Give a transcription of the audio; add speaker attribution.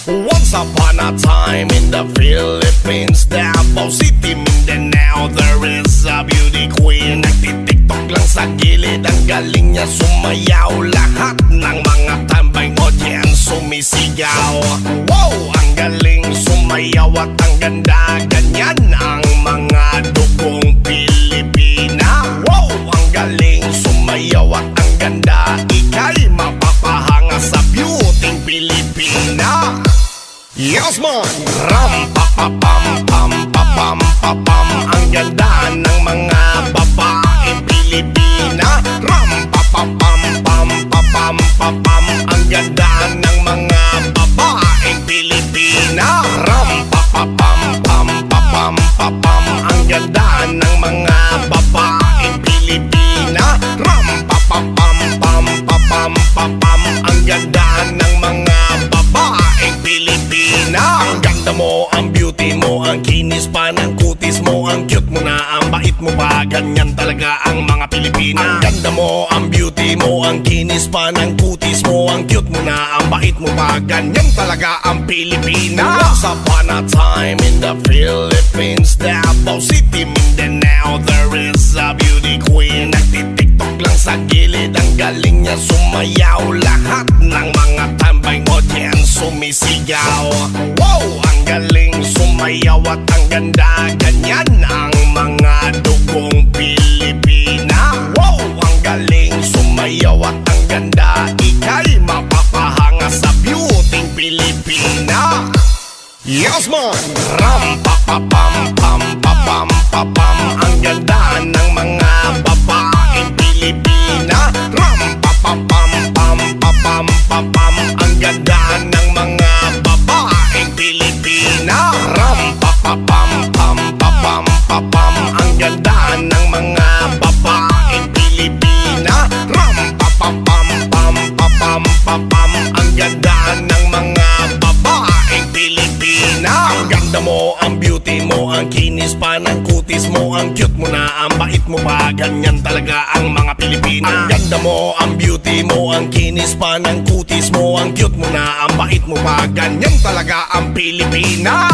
Speaker 1: Once upon a time in the Philippines, Davao City, Mindanao, there is a beauty queen. Nagtitiktok lang sa gilid, ang galing niya sumayaw. Lahat ng mga tambay audience sumisigaw. Wow, ang galing sumayaw at ang ganda. Ganyan ang mga dugong Pilipina. Wow, ang galing sumayaw at ang ganda. Ika'y mapapahanga sa beauty Pilipina. Yes man! Ram pa pa pam pam pa pam pa pam. Ang ganda ng mga babaeng Pilipina. Ram pa pa pam pam pa pam pa pam. Ang ganda ng mga babaeng Pilipina. Ram pa pa pam pam pa pam pa pam. Ang ganda ng mga babaeng Pilipina. Ram pa pa pam pam pa pam pa pam. Ang ganda ng mga babaeng Pilipina. Ang ganda mo, ang beauty mo, ang kinis pa ng kutis mo, ang cute mo na, ang bait mo pa. Ganyan talaga ang mga Pilipina. Ang ganda mo, ang beauty mo, ang kinis pa ng kutis mo, ang cute mo na, ang bait mo pa. Ganyan talaga ang Pilipina. Once upon a time in the Philippines, Davao City, Mindanao, there is a beauty queen. Nagtitiktok lang sa gilid, ang galing niya sumayaw. Lahat ng mga tambay audience sumisigaw. Wow, ang galing sumayaw at ang ganda. Ganyan ang mga dugong Pilipina. Wow, ang galing sumayaw at ang ganda. Ika'y mapapahanga sa beauty Pilipina. Yes man! Ram pa pa pam pam pa pam pa pam. Ang ganda ng mga babaeng Pilipina. Ram pa pa pam pam pa pam pa pam. Ang ganda ng mga babaeng Pilipina. Ram pa pa pam pam pa pam pa pam. Ang ganda ng mga babaeng Pilipina. Ram pa pa pam pam pa pam pa pam. Ang ganda ng mga babaeng Pilipina. Ang ganda mo, ang beauty mo, ang kinis pa ng kutis mo, ang cute mo na, ang bait mo pa. Ganyan talaga ang mga Pilipina. Ang ganda mo, ang beauty mo, ang kinis pa ng kutis mo, ang cute mo na, ang bait mo pa. Ganyan talaga ang Pilipina.